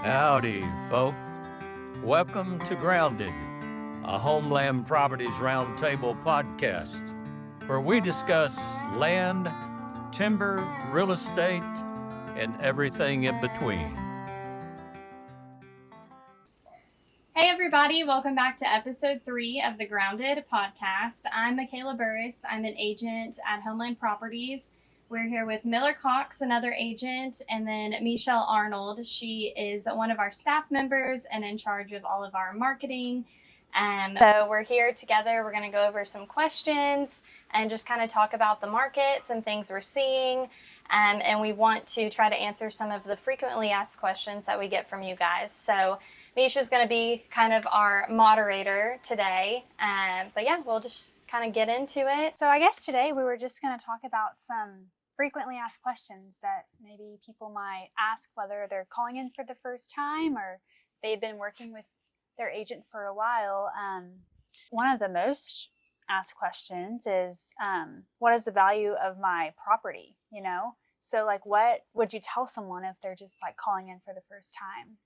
Howdy, folks. Welcome to Grounded, a HomeLand Properties Roundtable Podcast, where we discuss land, timber, real estate, and everything in between. Hey everybody, welcome back to episode 3 of the Grounded Podcast. I'm Mikayla Burris. I'm an agent at HomeLand Properties. We're here with Miller Cox, another agent, and then Meichell Arnold. She is one of our staff members and in charge of all of our marketing. So we're here together. We're going to go over some questions and just kind of talk about the market, some things we're seeing. And we want to try to answer some of the frequently asked questions that we get from you guys. So Misha's going to be kind of our moderator today. But yeah, we'll just kind of get into it. So I guess today we were just going to talk about some frequently asked questions that maybe people might ask, whether they're calling in for the first time or they've been working with their agent for a while. One of the most asked questions is, what is the value of my property? You know? So like, what would you tell someone if they're just like calling in for the first time?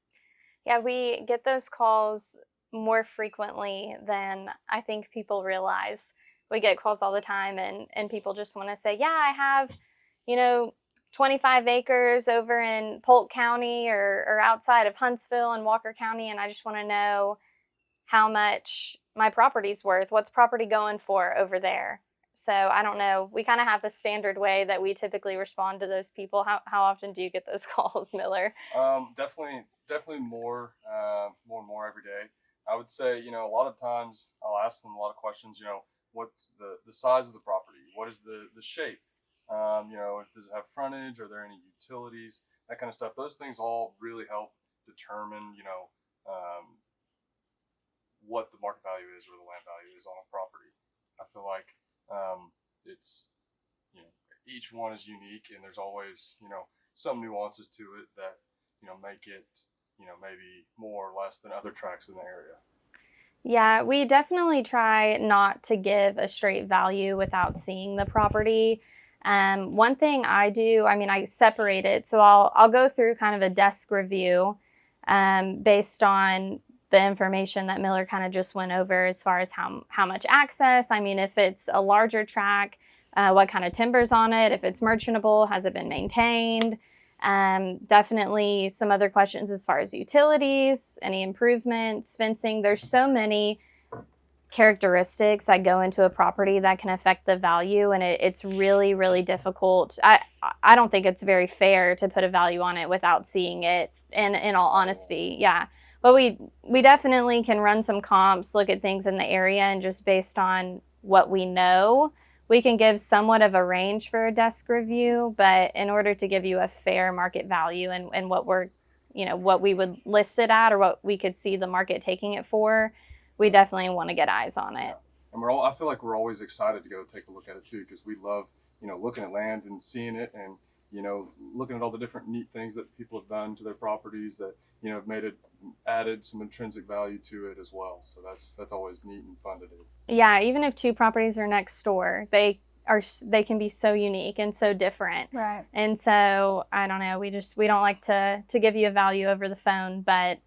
Yeah, we get those calls more frequently than I think people realize. We get calls all the time and people just want to say, yeah, I have, 25 acres over in Polk County or outside of Huntsville and Walker County, and I just want to know how much my property's worth. What's property going for over there? So I don't know. We kind of have the standard way that we typically respond to those people. How often do you get those calls, Miller? Definitely more and more every day. I would say, a lot of times I'll ask them a lot of questions, what's the size of the property? What is the shape? Does it have frontage? Are there any utilities? That kind of stuff. Those things all really help determine, what the market value is or the land value is on a property. I feel like it's, each one is unique and there's always, some nuances to it that, make it, maybe more or less than other tracts in the area. Yeah, we definitely try not to give a straight value without seeing the property. One thing I do, I separate it. So I'll go through kind of a desk review based on the information that Miller kind of just went over as far as how much access. If it's a larger tract, what kind of timber's on it, if it's merchantable, has it been maintained? Definitely some other questions as far as utilities, any improvements, fencing. There's so many characteristics that go into a property that can affect the value, and it's really, really difficult. I don't think it's very fair to put a value on it without seeing it, in all honesty. Yeah. But we definitely can run some comps, look at things in the area, and just based on what we know, we can give somewhat of a range for a desk review. But in order to give you a fair market value and what what we would list it at or what we could see the market taking it for, we definitely want to get eyes on it. Yeah. And I feel like we're always excited to go take a look at it too, because we love, looking at land and seeing it and, looking at all the different neat things that people have done to their properties that, have added some intrinsic value to it as well. So that's always neat and fun to do. Yeah, even if two properties are next door, they can be so unique and so different. Right. And so I don't know, we don't like to give you a value over the phone, but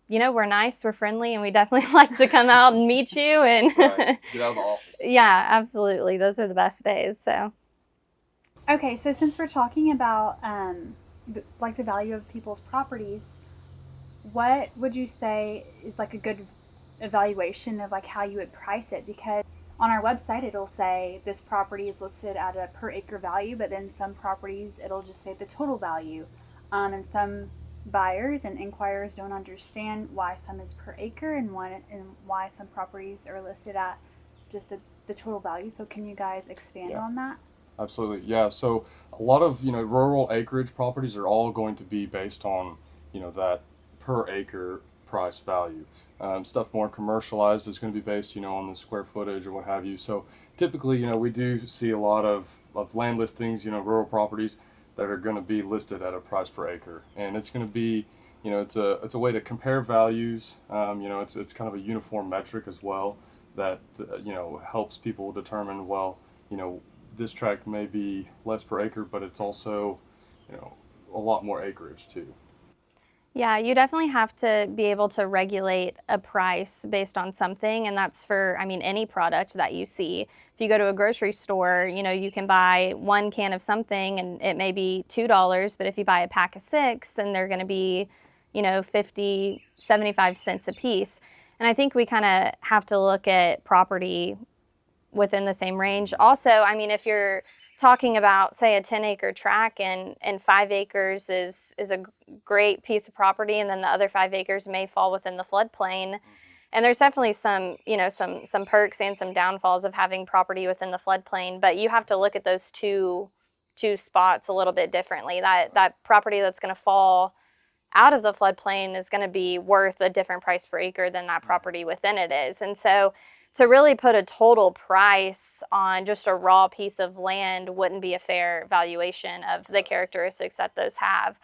we're nice, we're friendly, and we definitely like to come out and meet you and right. Get out of the office. Yeah, absolutely. Those are the best days. So okay, so since we're talking about the value of people's properties, what would you say is like a good evaluation of like how you would price it? Because on our website it'll say this property is listed at a per acre value, but then some properties it'll just say the total value. And some buyers and inquirers don't understand why some is per acre and why some properties are listed at just the total value. So can you guys expand on that? Absolutely. Yeah. So a lot of, rural acreage properties are all going to be based on, that per acre price value. Stuff more commercialized is going to be based, on the square footage or what have you. So typically, we do see a lot of land listings, rural properties that are going to be listed at a price per acre. And it's going to be, it's a way to compare values. It's kind of a uniform metric as well that, helps people determine, well, this tract may be less per acre, but it's also, a lot more acreage too. Yeah, you definitely have to be able to regulate a price based on something, and that's for, I mean, any product that you see. If you go to a grocery store, you can buy one can of something and it may be $2, but if you buy a pack of 6, then they're going to be, 50, 75 cents a piece. And I think we kind of have to look at property within the same range. Also, I mean, if you're talking about, say, a 10-acre tract and 5 acres is a great piece of property, and then the other 5 acres may fall within the floodplain. And there's definitely some perks and some downfalls of having property within the floodplain, but you have to look at those two spots a little bit differently. That property that's going to fall out of the floodplain is going to be worth a different price per acre than that property within it is. And so to really put a total price on just a raw piece of land wouldn't be a fair valuation of the characteristics that those have.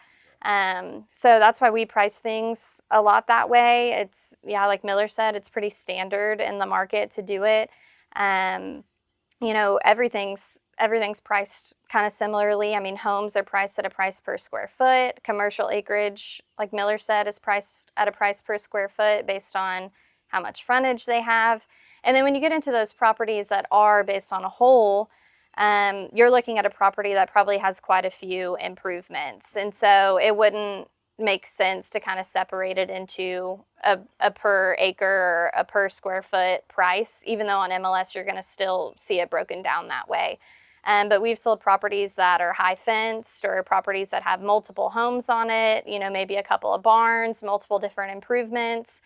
So that's why we price things a lot that way. It's, like Miller said, it's pretty standard in the market to do it. Everything's priced kind of similarly. I mean, homes are priced at a price per square foot. Commercial acreage, like Miller said, is priced at a price per square foot based on how much frontage they have. And then when you get into those properties that are based on a whole, you're looking at a property that probably has quite a few improvements. And so it wouldn't make sense to kind of separate it into a per acre or a per square foot price, even though on MLS you're going to still see it broken down that way. But we've sold properties that are high fenced or properties that have multiple homes on it, maybe a couple of barns, multiple different improvements.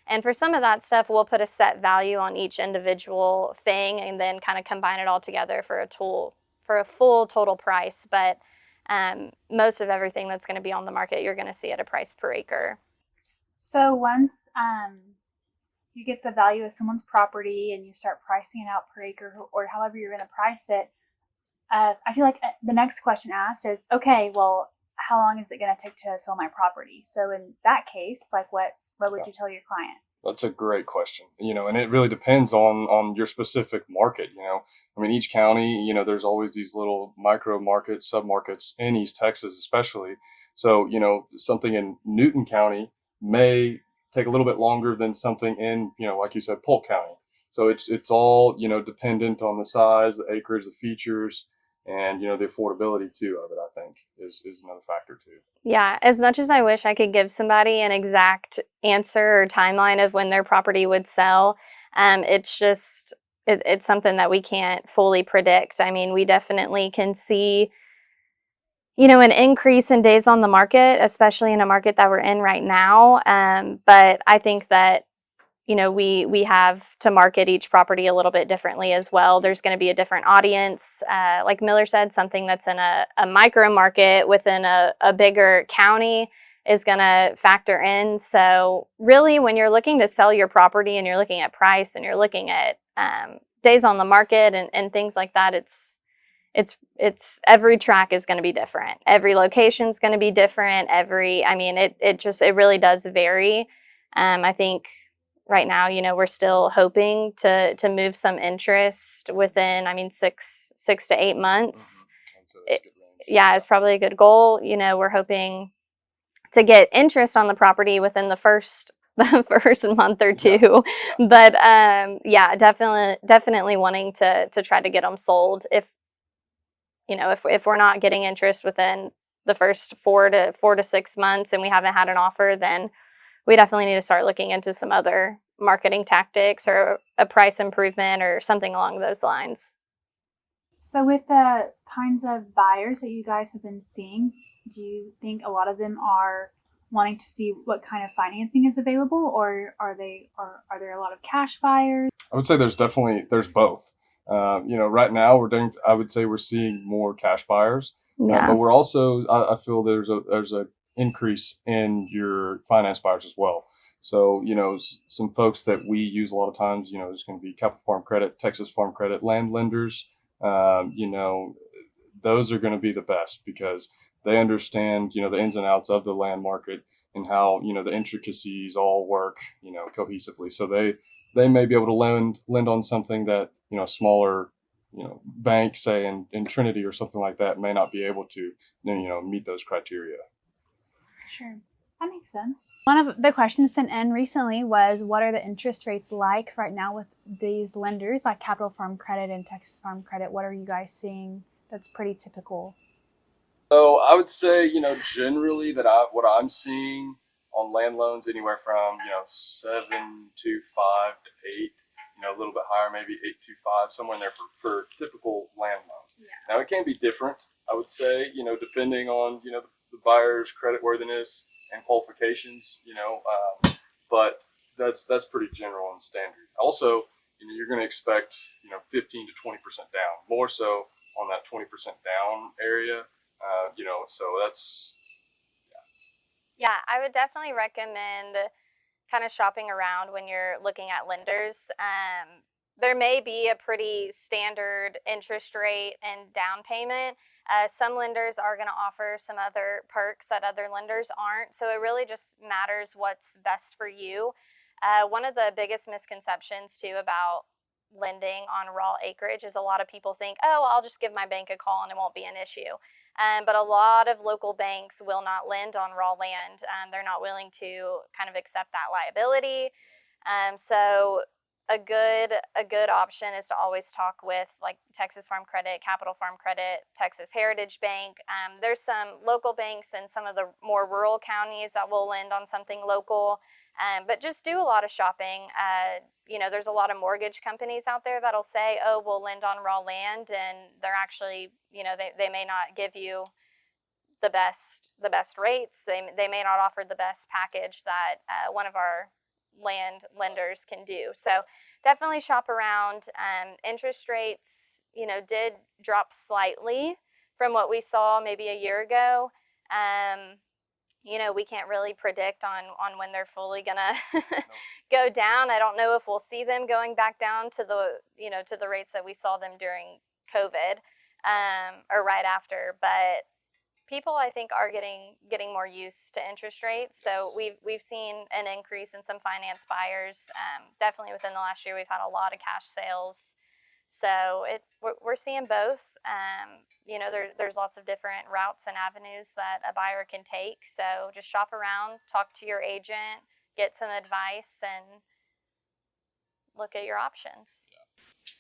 And for some of that stuff, we'll put a set value on each individual thing and then kind of combine it all together for a full total price. But most of everything that's going to be on the market, you're going to see at a price per acre. So once you get the value of someone's property and you start pricing it out per acre or however you're going to price it, I feel like the next question asked is, okay, well, how long is it going to take to sell my property? So in that case, like what would you tell your client? That's a great question, and it really depends on your specific market. I mean, each county, there's always these little micro markets, sub-markets in East Texas, especially. So, something in Newton County may take a little bit longer than something in, like you said, Polk County. So it's all, dependent on the size, the acreage, the features, and, the affordability too of it, I think is another factor too. Yeah, as much as I wish I could give somebody an exact answer or timeline of when their property would sell, it's just, it's something that we can't fully predict. I mean, we definitely can see, an increase in days on the market, especially in a market that we're in right now. But I think that, we have to market each property a little bit differently as well. There's going to be a different audience. Like Miller said, something that's in a micro market within a bigger county is going to factor in. So really, when you're looking to sell your property and you're looking at price and you're looking at days on the market and things like that, it's every track is going to be different. Every location is going to be different. It really does vary. I think right now, we're still hoping to move some interest within, 6 to 8 months. It's probably a good goal. We're hoping to get interest on the property within the first month or two. Yeah. But definitely wanting to try to get them sold. If we're not getting interest within the first 4 to 6 months and we haven't had an offer, then we definitely need to start looking into some other marketing tactics or a price improvement or something along those lines. So with the kinds of buyers that you guys have been seeing, do you think a lot of them are wanting to see what kind of financing is available, or are there a lot of cash buyers? I would say there's both. Right now I would say we're seeing more cash buyers, but we're also, I feel there's a increase in your finance buyers as well. So, some folks that we use a lot of times, there's going to be Capital Farm Credit, Texas Farm Credit, land lenders. Those are going to be the best because they understand, the ins and outs of the land market and how, the intricacies all work, cohesively. So they may be able to lend on something that, a smaller bank, say in Trinity or something like that, may not be able to meet those criteria. Sure. That makes sense. One of the questions sent in recently was, what are the interest rates like right now with these lenders like Capital Farm Credit and Texas Farm Credit? What are you guys seeing that's pretty typical? So I would say, generally what I'm seeing on land loans anywhere from 7.25 to 8, a little bit higher, maybe 8.25, somewhere in there for typical land loans. Yeah. Now it can be different, I would say, depending on the buyer's credit worthiness and qualifications, but that's pretty general and standard. Also, you're going to expect 15 to 20% down, more so on that 20% down area. So that's Yeah, I would definitely recommend kind of shopping around when you're looking at lenders. There may be a pretty standard interest rate and down payment. Some lenders are going to offer some other perks that other lenders aren't. So it really just matters what's best for you. One of the biggest misconceptions too about lending on raw acreage is a lot of people think, oh, I'll just give my bank a call and it won't be an issue. But a lot of local banks will not lend on raw land. They're not willing to kind of accept that liability. So a good option is to always talk with like Texas Farm Credit, Capital Farm Credit, Texas Heritage Bank. There's some local banks in some of the more rural counties that will lend on something local. But just do a lot of shopping. There's a lot of mortgage companies out there that'll say, oh, we'll lend on raw land, and they're actually, they may not give you the best rates. They may not offer the best package that one of our land lenders can do. So definitely shop around. Interest rates, did drop slightly from what we saw maybe a year ago. We can't really predict on when they're fully gonna go down. I don't know if we'll see them going back down to the rates that we saw them during COVID or right after. But people, I think, are getting more used to interest rates. So we've seen an increase in some finance buyers. Definitely within the last year, we've had a lot of cash sales. So we're seeing both. There's lots of different routes and avenues that a buyer can take. So just shop around, talk to your agent, get some advice, and look at your options.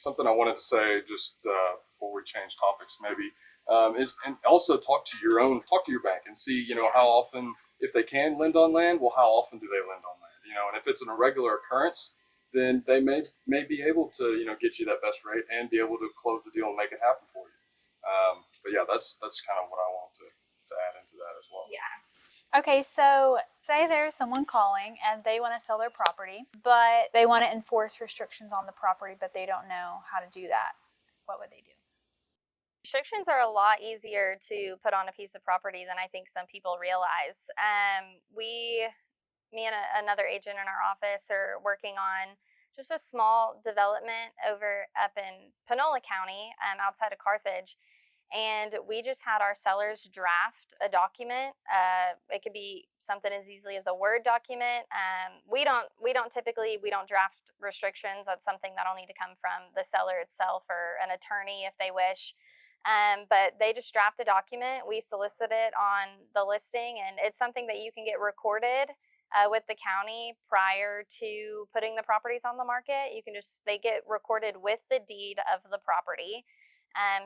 something I wanted to say just before we change topics, maybe, is, and also talk to your bank and see, how often, if they can lend on land, well, how often do they lend on land? And if it's an irregular occurrence, then they may be able to, get you that best rate and be able to close the deal and make it happen for you. But yeah, that's kind of what I want to add into that as well. Yeah. Okay, so say there's someone calling and they want to sell their property, but they want to enforce restrictions on the property, but they don't know how to do that. What would they do? Restrictions are a lot easier to put on a piece of property than I think some people realize. Me and another agent in our office are working on just a small development up in Panola County, outside of Carthage. And we just had our sellers draft a document. It could be something as easily as a Word document. We don't draft restrictions. That's something that'll need to come from the seller itself or an attorney if they wish. But they just draft a document. We solicit it on the listing, and it's something that you can get recorded with the county prior to putting the properties on the market. They get recorded with the deed of the property.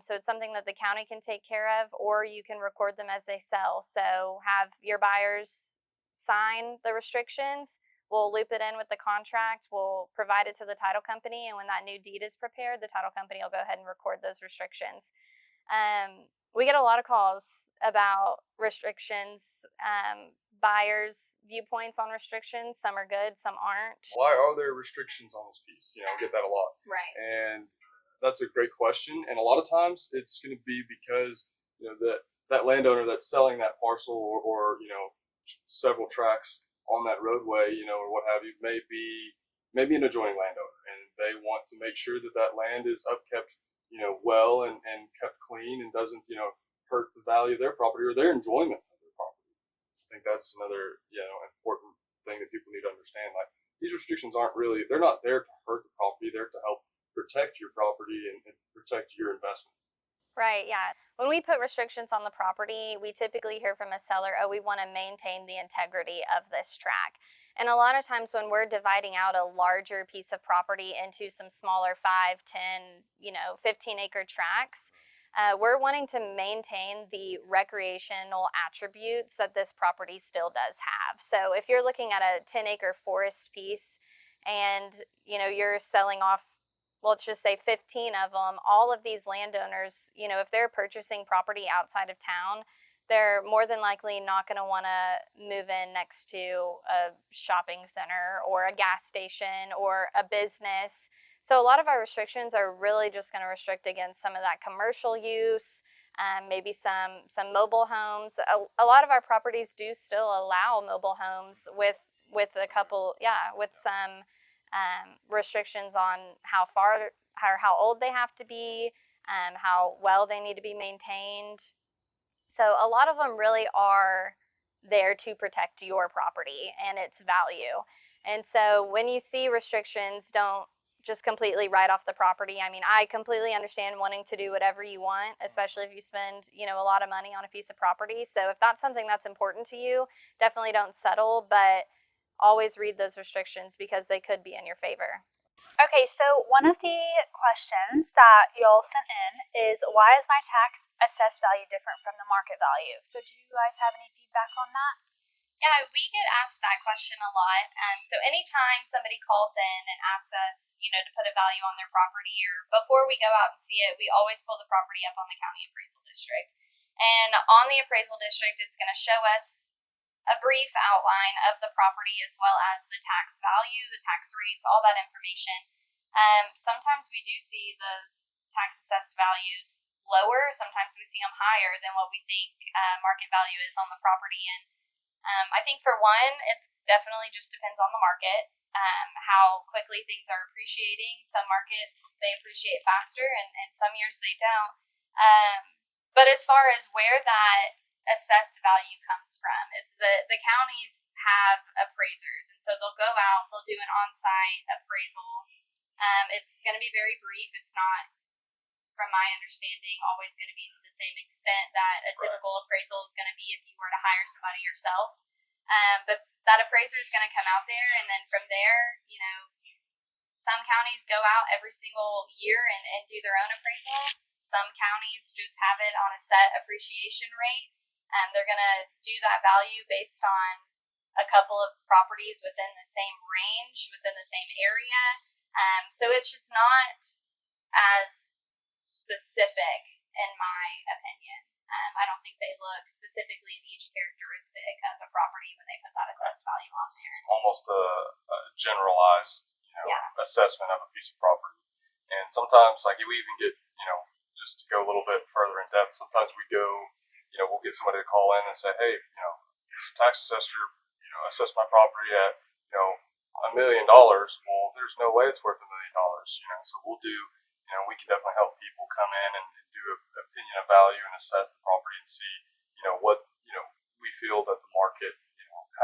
So it's something that the county can take care of, or you can record them as they sell. So have your buyers sign the restrictions. We'll loop it in with the contract. We'll provide it to the title company. And when that new deed is prepared, the title company will go ahead and record those restrictions. We get a lot of calls about restrictions, buyers' viewpoints on restrictions. Some are good, some aren't. Why are there restrictions on this piece? I get that a lot. Right. And that's a great question. And a lot of times it's going to be because, that landowner that's selling that parcel or several tracts on that roadway, or what have you, may be an adjoining landowner, and they want to make sure that land is upkept, well and kept clean and doesn't, hurt the value of their property or their enjoyment of their property. I think that's another, important thing that people need to understand. Like, these restrictions they're not there to hurt the property. They're to help protect your property and protect your investment. Right, yeah. When we put restrictions on the property, we typically hear from a seller, oh, we want to maintain the integrity of this tract. And a lot of times when we're dividing out a larger piece of property into some smaller 5, 10, 15 acre tracts, we're wanting to maintain the recreational attributes that this property still does have. So if you're looking at a 10 acre forest piece and you're selling off, let's just say 15 of them, all of these landowners, if they're purchasing property outside of town, they're more than likely not going to want to move in next to a shopping center or a gas station or a business. So a lot of our restrictions are really just going to restrict against some of that commercial use, maybe some mobile homes. A lot of our properties do still allow mobile homes with a couple, with some restrictions on how far or how old they have to be, how well they need to be maintained. So a lot of them really are there to protect your property and its value. And so when you see restrictions, don't just completely write off the property. I mean, I completely understand wanting to do whatever you want, especially if you spend, a lot of money on a piece of property. So if that's something that's important to you, definitely don't settle, but always read those restrictions because they could be in your favor. Okay, so one of the questions that y'all sent in is, why is my tax assessed value different from the market value? So do you guys have any feedback on that? Yeah, we get asked that question a lot. So anytime somebody calls in and asks us, to put a value on their property, or before we go out and see it, we always pull the property up on the county appraisal district. And on the appraisal district, it's going to show us a brief outline of the property as well as the tax value, the tax rates, all that information. Sometimes we do see those tax assessed values lower. Sometimes we see them higher than what we think market value is on the property. And I think for one, it's definitely just depends on the market, how quickly things are appreciating. Some markets, they appreciate faster, and some years they don't. But as far as where that assessed value comes from is the counties have appraisers, and so they'll go out, they'll do an on-site appraisal. It's going to be very brief. It's not, from my understanding, always going to be to the same extent that a typical appraisal is going to be if you were to hire somebody yourself. But that appraiser is going to come out there, and then from there, some counties go out every single year and do their own appraisal. Some counties just have it on a set appreciation rate. They're going to do that value based on a couple of properties within the same range, within the same area. So it's just not as specific, in my opinion. I don't think they look specifically at each characteristic of a property when they put that assessed value on there. It's almost a generalized assessment of a piece of property. And sometimes, like, we even get, just to go a little bit further in depth, sometimes we go, we'll get somebody to call in and say, hey, this tax assessor, assessed my property at, $1 million. Well, there's no way it's worth $1 million. So we'll do, we can definitely help people come in and do an opinion of value and assess the property and see, what, we feel that the market,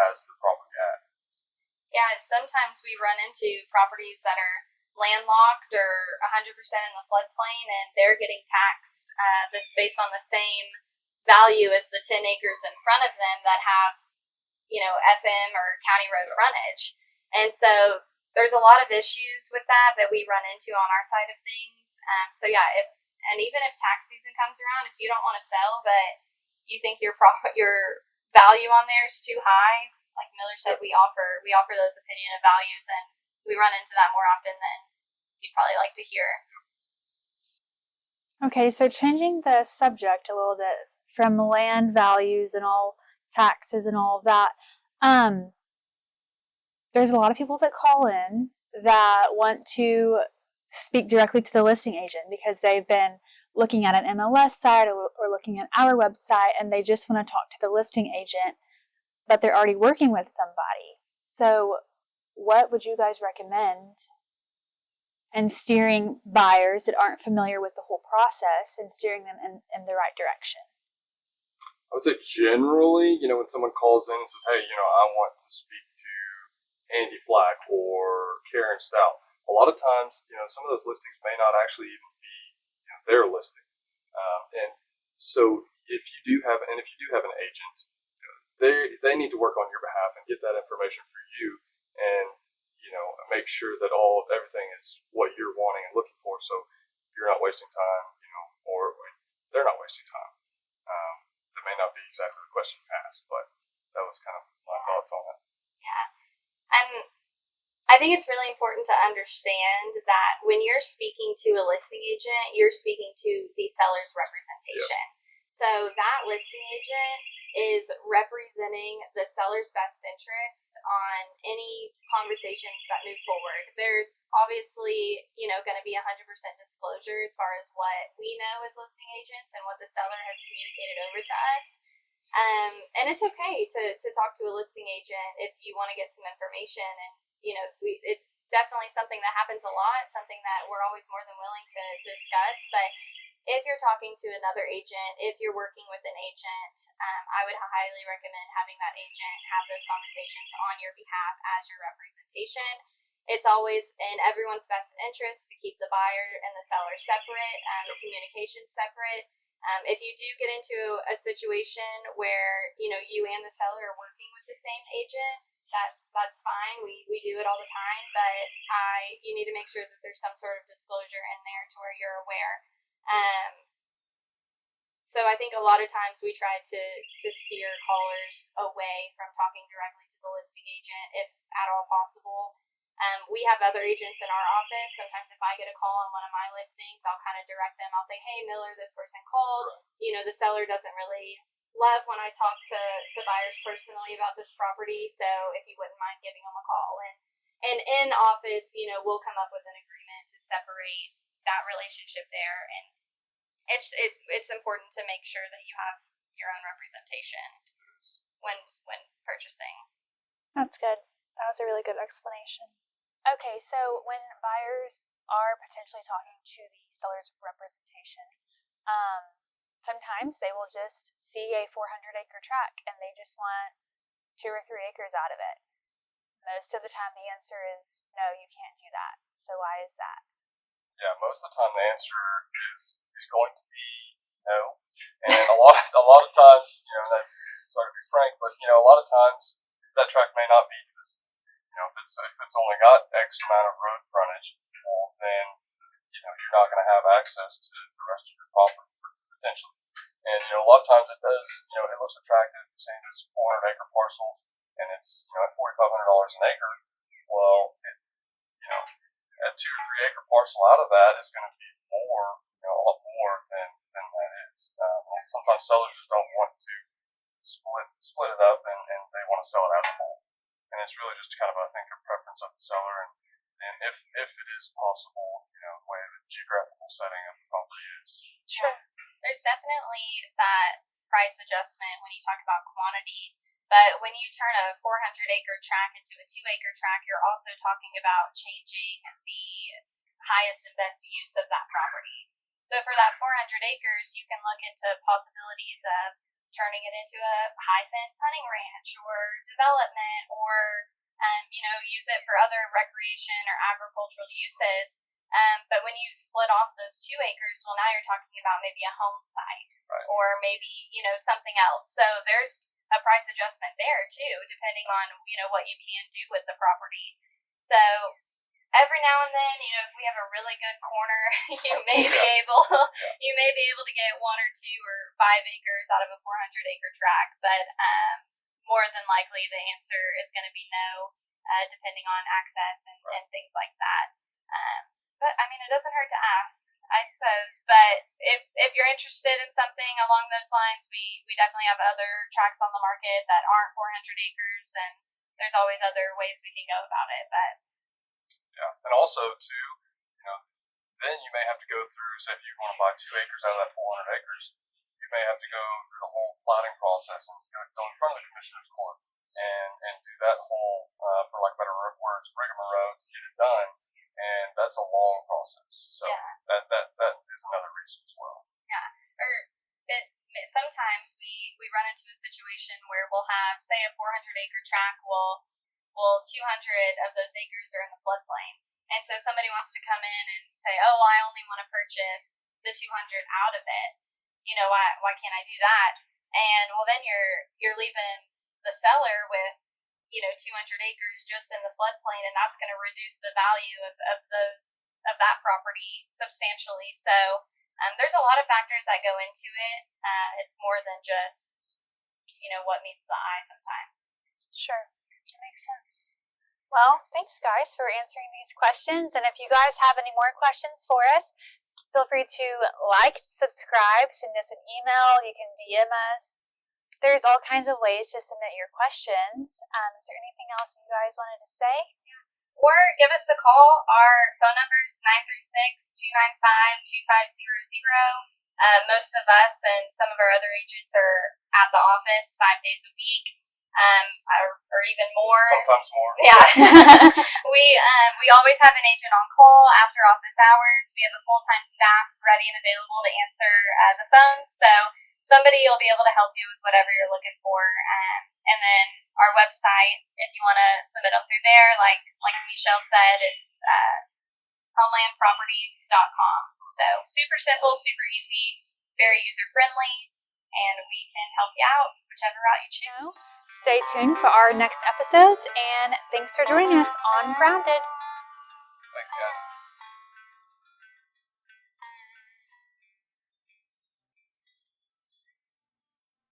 has the property at. Yeah, sometimes we run into properties that are landlocked or 100% in the floodplain, and they're getting taxed based on the same value as the 10 acres in front of them that have, FM or county road frontage. And so there's a lot of issues with that we run into on our side of things. So yeah, even if tax season comes around, if you don't want to sell, but you think your value on there is too high, like Miller said, we offer those opinion of values, and we run into that more often than you'd probably like to hear. Okay, so changing the subject a little bit from land values and all taxes and all of that, there's a lot of people that call in that want to speak directly to the listing agent because they've been looking at an MLS site or looking at our website, and they just want to talk to the listing agent, but they're already working with somebody. So what would you guys recommend in steering buyers that aren't familiar with the whole process and steering them in the right direction? I would say generally, when someone calls in and says, hey, I want to speak to Andy Flack or Karen Stout, a lot of times, some of those listings may not actually even be, their listing. And so if you do have an agent, they need to work on your behalf and get that information for you, and make sure that everything is what you're wanting and looking for, so you're not wasting time, or they're not wasting time. That may not be exactly the question you asked, but that was kind of my thoughts on it. Yeah. And I think it's really important to understand that when you're speaking to a listing agent, you're speaking to the seller's representation. Yep. So that listing agent is representing the seller's best interest on any conversations that move forward. There's obviously, going to be 100% disclosure as far as what we know as listing agents and what the seller has communicated over to us. And it's okay to talk to a listing agent if you want to get some information. And, it's definitely something that happens a lot, something that we're always more than willing to discuss. But if you're talking to another agent, if you're working with an agent, I would highly recommend having that agent have those conversations on your behalf as your representation. It's always in everyone's best interest to keep the buyer and the seller separate, the communication separate. If you do get into a situation where, you and the seller are working with the same agent, that's fine. We do it all the time, but you need to make sure that there's some sort of disclosure in there to where you're aware. So I think a lot of times we try to steer callers away from talking directly to the listing agent if at all possible. We have other agents in our office. Sometimes if I get a call on one of my listings, I'll kind of direct them. I'll say, hey, Miller, this person called. The seller doesn't really love when I talk to buyers personally about this property, so if you wouldn't mind giving them a call. And in office, we'll come up with an agreement to separate that relationship there. And it's important to make sure that you have your own representation when purchasing. That's good. That was a really good explanation. Okay, so when buyers are potentially talking to the seller's representation, sometimes they will just see a 400-acre tract and they just want 2 or 3 acres out of it. Most of the time the answer is, no, you can't do that. So why is that? Yeah, most of the time the answer is going to be no. And a lot of times, that's, sorry to be frank, but a lot of times that tract may not be because if it's only got X amount of road frontage, well, then you're not going to have access to the rest of your property potentially. And a lot of times it does. It looks attractive. You're saying this 400-acre parcel, and it's at $4,500 an acre. Well, a 2 or 3 acre parcel out of that is going to be more, a lot more than that is. Sometimes sellers just don't want to split it up, and they want to sell it as a whole. And it's really just kind of, I think, a preference of the seller, and if it is possible, the way the geographical setting of the property is. Sure. There's definitely that price adjustment when you talk about quantity, but when you turn a 400-acre tract into a 2-acre tract, you're also talking about changing the highest and best use of that property. So for that 400 acres, you can look into possibilities of turning it into a high-fence hunting ranch or development, or use it for other recreation or agricultural uses. But when you split off those 2 acres, well, now you're talking about maybe a home site, right, or maybe, something else. So there's a price adjustment there too, depending on, what you can do with the property. So every now and then, if we have a really good corner, you may be able to get 1 or 2 or 5 acres out of a 400-acre tract, but more than likely the answer is going to be no, depending on access and things like that. But I mean, it doesn't hurt to ask, I suppose. But if you're interested in something along those lines, we definitely have other tracts on the market that aren't 400 acres, and there's always other ways we can go about it. But yeah, and also too, then you may have to go through. Say, if you want to buy 2 acres out of that 400 acres, you may have to go through the whole plotting process and go in front of the commissioner's court and do that whole, for lack of better words, rigmarole to get it done. And that's a long process. So that is another reason as well. Yeah. Or sometimes we run into a situation where we'll have, say, a 400-acre tract. Well, 200 of those acres are in the floodplain. And so somebody wants to come in and say, oh, well, I only want to purchase the 200 out of it. Why can't I do that? And well, then you're leaving the seller with 200 acres just in the floodplain, and that's going to reduce the value of that property substantially. So there's a lot of factors that go into it. It's more than just what meets the eye sometimes. Sure, that makes sense. Well, thanks guys for answering these questions. And if you guys have any more questions for us, feel free to like, subscribe, send us an email. You can DM us. There's all kinds of ways to submit your questions. Is there anything else you guys wanted to say? Or give us a call. Our phone number is 936-295-2500. Most of us and some of our other agents are at the office 5 days a week. Or even more. Sometimes more. Yeah. We always have an agent on call after office hours. We have a full-time staff ready and available to answer the phones. So somebody will be able to help you with whatever you're looking for. And then our website, if you want to submit them through there, like Meichell said, it's HomeLandProperties.com. So super simple, super easy, very user-friendly, and we can help you out whichever route you choose. Stay tuned for our next episodes, and thanks for joining us on Grounded. Thanks, guys.